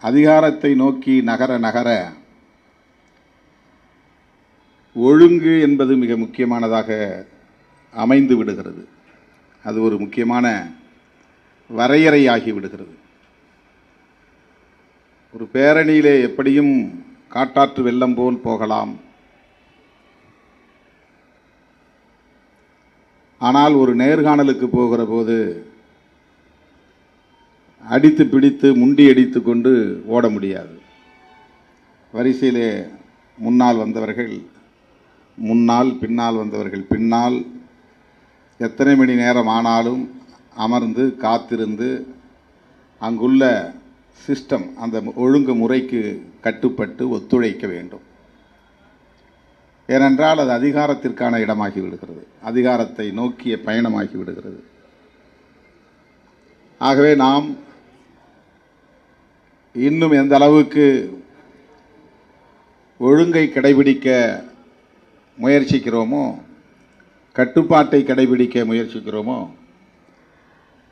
அதிகாரத்தை நோக்கி நகர நகர ஒழுங்கு என்பது மிக முக்கியமானதாக அமைந்து விடுகிறது. அது ஒரு முக்கியமான வரையறையாகி விடுகிறது. ஒரு பேரணியிலே எப்படியும் காட்டாற்று வெள்ளம் போல் போகலாம். ஆனால் ஒரு நேர்காணலுக்கு போகிற போது அடித்து பிடித்து முண்டி அடித்து கொண்டு ஓட முடியாது. வரிசையிலே முன்னால் வந்தவர்கள் முன்னால், பின்னால் வந்தவர்கள் பின்னால், எத்தனை மணி நேரம் ஆனாலும் அமர்ந்து காத்திருந்து அங்குள்ள சிஸ்டம், அந்த ஒழுங்கு முறைக்கு கட்டுப்பட்டு ஒத்துழைக்க வேண்டும். ஏனென்றால் அது அதிகாரத்திற்கான இடமாகி விடுகிறது, அதிகாரத்தை நோக்கிய பயணமாகி விடுகிறது. ஆகவே நாம் இன்னும் எந்த அளவுக்கு ஒழுங்கை கடைபிடிக்க முயற்சிக்கிறோமோ, கட்டுப்பாட்டை கடைபிடிக்க முயற்சிக்கிறோமோ,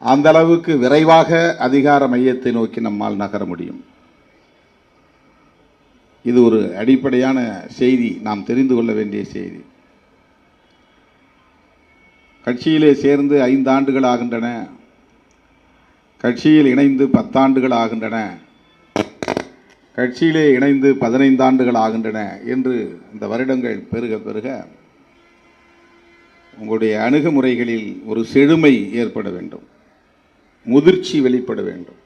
அந்த அளவுக்கு விரைவாக அதிகார மையத்தை நோக்கி நம்மால் நகர முடியும். இது ஒரு அடிப்படையான செய்தி, நாம் தெரிந்து கொள்ள வேண்டிய செய்தி. கட்சியிலே சேர்ந்து 5 ஆண்டுகள் ஆகின்றன, கட்சியில் இணைந்து 10 ஆண்டுகள் ஆகின்றன, கட்சியிலே இணைந்து 15 ஆண்டுகள் ஆகின்றன என்று இந்த வருடங்கள் பெருக பெருக உங்களுடைய அணுகுமுறைகளில் ஒரு செழுமை ஏற்பட வேண்டும், முதிர்ச்சி வெளிப்பட வேண்டும்,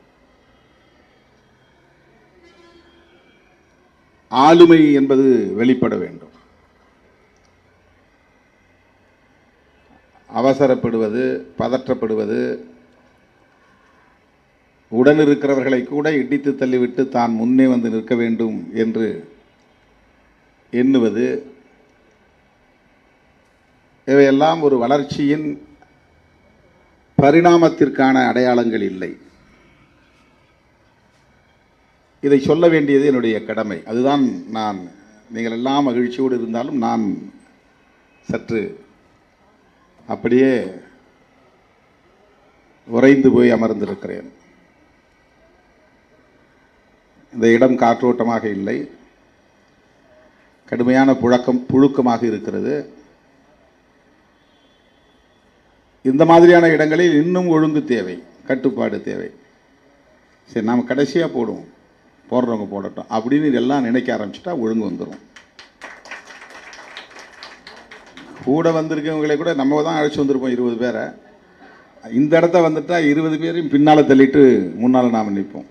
ஆளுமை என்பது வெளிப்பட வேண்டும். அவசரப்படுவது, பதற்றப்படுவது, உடன் இருக்கிறவர்களை கூட இடித்து தள்ளிவிட்டு தான் முன்னே வந்து நிற்க வேண்டும் என்று எண்ணுவது, இவையெல்லாம் ஒரு வளர்ச்சியின் பரிணாமத்திற்கான அடையாளங்கள் இல்லை. இதை சொல்ல வேண்டியது என்னுடைய கடமை. அதுதான் நான், நீங்கள் எல்லாம் மகிழ்ச்சியோடு இருந்தாலும் நான் சற்று அப்படியே உறைந்து போய் அமர்ந்திருக்கிறேன். இந்த இடம் காற்றோட்டமாக இல்லை, கடுமையான புழுக்கமாக இருக்கிறது. இந்த மாதிரியான இடங்களில் இன்னும் ஒழுங்கு தேவை, கட்டுப்பாடு தேவை. சரி, நாம் கடைசியாக போடுவோம், போடுறவங்க போடட்டும் அப்படின்னு எல்லாம் நினைக்க ஆரம்பிச்சுட்டா ஒழுங்கு வந்துடும். கூட வந்திருக்கவங்களை கூட நம்ம தான் அழைச்சி வந்திருப்போம் 20 பேரை. இந்த இடத்த வந்துட்டா 20 பேரையும் பின்னால் தள்ளிட்டு முன்னால் நாம் நிற்போம்.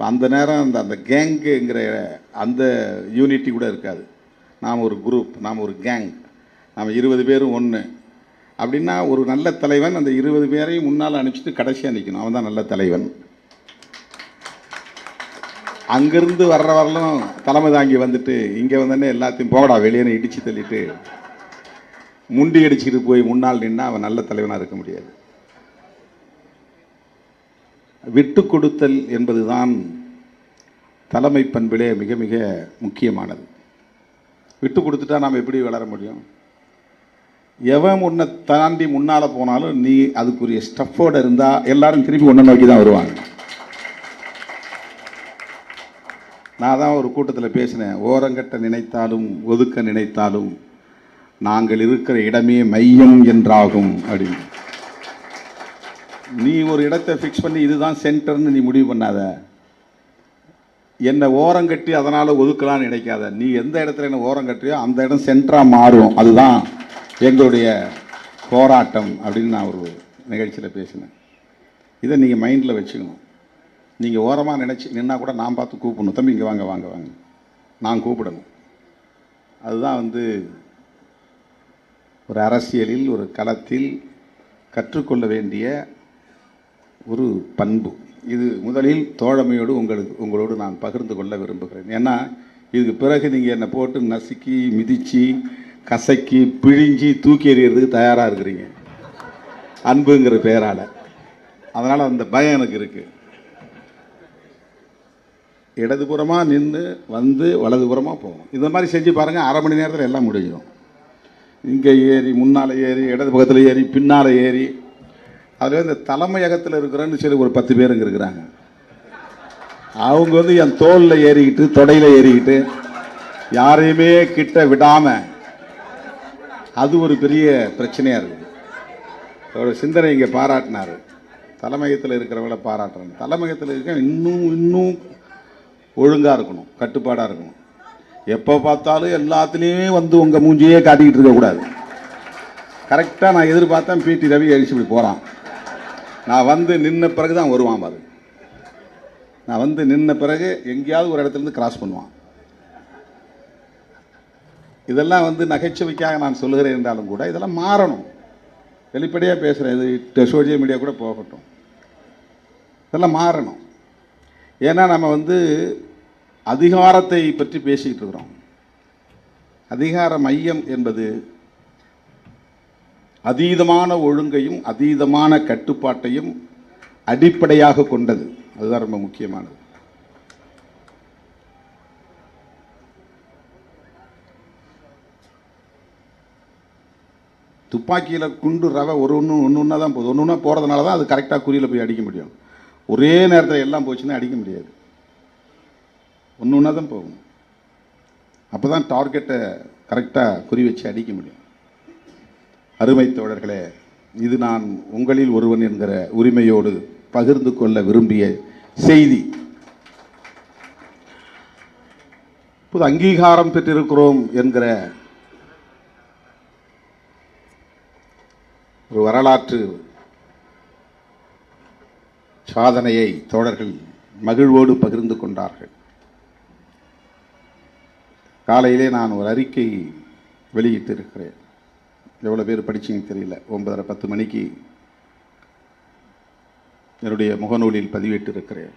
அந்த நேரம் அந்த கேங்குங்கிற அந்த யூனிட்டி கூட இருக்காது. நாம் ஒரு குரூப், நாம் ஒரு கேங், நாம் 20 பேரும் ஒன்று அப்படின்னா ஒரு நல்ல தலைவன் அந்த 20 பேரையும் முன்னால் அனுப்பிச்சிட்டு கடைசியாக நிற்கணும். அவன் தான் நல்ல தலைவன். அங்கிருந்து வர்றவர்களும் தலைமை தாங்கி வந்துட்டு இங்கே வந்தோடனே எல்லாத்தையும் போகடா வெளியே இடித்து தள்ளிட்டு முண்டி அடிச்சுட்டு போய் முன்னால் நின்னா அவன் நல்ல தலைவனாக இருக்க முடியாது. விட்டு கொடுத்தல் என்பதுதான் தலைமை பண்பிலே மிக மிக முக்கியமானது. விட்டு கொடுத்துட்டா நாம் எப்படி வளர முடியும்? எவன் உன்னை தாண்டி முன்னால் போனாலும் நீ அதுக்குரிய ஸ்டஃபோடு இருந்தால் எல்லாரும் திருப்பி ஒன்றை நோக்கி தான் வருவாங்க. நான் தான் ஒரு கூட்டத்தில் பேசினேன், ஓரங்கட்ட நினைத்தாலும் ஒதுக்க நினைத்தாலும் நாங்கள் இருக்கிற இடமே மையம் என்றாகும் அப்படின்னு. நீ ஒரு இடத்தை ஃபிக்ஸ் பண்ணி இதுதான் சென்டர்னு நீ முடிவு பண்ணாத, என்னை ஓரங்கட்டி அதனால் ஒதுக்கலான்னு நினைக்காத. நீ எந்த இடத்துல என்ன ஓரங்கட்டியோ அந்த இடம் சென்டராக மாறும், அதுதான் எங்களுடைய போராட்டம் அப்படின்னு நான் ஒரு நிகழ்ச்சியில் பேசினேன். இதை நீங்கள் மைண்டில் வச்சுக்கணும். நீங்கள் ஓரமாக நினச்சி நின்னா கூட நான் பார்த்து கூப்பிடணும், தம்பி இங்கே வாங்க வாங்க வாங்க, நான் கூப்பிடணும். அதுதான் ஒரு அரசியலில், ஒரு களத்தில் கற்றுக்கொள்ள வேண்டிய ஒரு பண்பு. இது முதலில் தோழமையோடு உங்களோடு நான் பகிர்ந்து கொள்ள விரும்புகிறேன். ஏன்னா இதுக்கு பிறகு நீங்கள் என்னை போட்டு நசுக்கி மிதித்து கசக்கி பிழிஞ்சி தூக்கி எறிகிறதுக்கு தயாராக இருக்கிறீங்க அன்புங்கிற பெயரால். அதனால் அந்த பயம் எனக்கு இருக்குது. இடதுபுறமாக நின்று வந்து வலதுபுறமாக போகும். இந்த மாதிரி செஞ்சு பாருங்கள், அரை மணி நேரத்தில் எல்லாம் முடிஞ்சிடும். இங்கே ஏறி முன்னால் ஏறி இடது பக்கத்தில் ஏறி பின்னால் ஏறி, அதில் இந்த தலைமையகத்தில் இருக்கிறேன்னு சொல்லி ஒரு 10 பேர் இங்கே இருக்கிறாங்க. அவங்க வந்து என் தோல்ல ஏறிக்கிட்டு தொடையில ஏறிக்கிட்டு யாரையுமே கிட்ட விடாம, அது ஒரு பெரிய பிரச்சனையா இருக்கு. அவரோட சிந்தனை இங்க பாராட்டினாரு. தலைமையத்தில் இருக்கிறவங்கள பாராட்டுறாங்க. தலைமையத்தில் இருக்க இன்னும் ஒழுங்கா இருக்கணும், கட்டுப்பாடா இருக்கணும். எப்ப பார்த்தாலும் எல்லாத்துலேயுமே வந்து உங்க மூஞ்சியே காட்டிக்கிட்டு இருக்க கூடாது. கரெக்டா நான் எதிர்பார்த்தேன் பிடி ரவி அழிச்சு இப்படி போறான். நான் வந்து நின்ன பிறகுதான் வருவான் பாரு. நான் வந்து நின்ன பிறகு எங்கேயாவது ஒரு இடத்துல இருந்து கிராஸ் பண்ணுவான். இதெல்லாம் வந்து நகைச்சுவைக்காக நான் சொல்லுகிறேன் என்றாலும் கூட இதெல்லாம் மாறணும். வெளிப்படையாக பேசுகிறேன். இது சோசியல் மீடியா கூட போகட்டும். இதெல்லாம் மாறணும். ஏன்னா நம்ம வந்து அதிகாரத்தை பற்றி பேசிக்கிட்டு இருக்கிறோம். அதிகார மையம் என்பது அதீதமான ஒழுங்கையும் அதீதமான கட்டுப்பாட்டையும் அடிப்படையாக கொண்டது. அதுதான் ரொம்ப முக்கியமானது. துப்பாக்கியில் குண்டு ரவை ஒன்று தான் போகுது. ஒன்று போகிறதுனால தான் அது கரெக்டாக குறியில் போய் அடிக்க முடியும். ஒரே நேரத்தில் எல்லாம் போச்சுன்னா அடிக்க முடியாது. ஒன்று தான் போகும். அப்போ தான் டார்கெட்டை கரெக்டாக குறி வச்சு அடிக்க முடியும். அருமை தோழர்களே, இது நான் உங்களில் ஒருவன் என்கிற உரிமையோடு பகிர்ந்து கொள்ள விரும்பிய செய்தி. இப்போது அங்கீகாரம் பெற்றிருக்கிறோம் என்கிற ஒரு வரலாற்று சாதனையை தோழர்கள் மகிழ்வோடு பகிர்ந்து கொண்டார்கள். காலையிலே நான் ஒரு அறிக்கை வெளியிட்டு இருக்கிறேன். எவ்வளோ பேர் படிச்சிங்க தெரியல. 9:30 10 மணிக்கு என்னுடைய முகநூலில் பதிவிட்டு இருக்கிறேன்.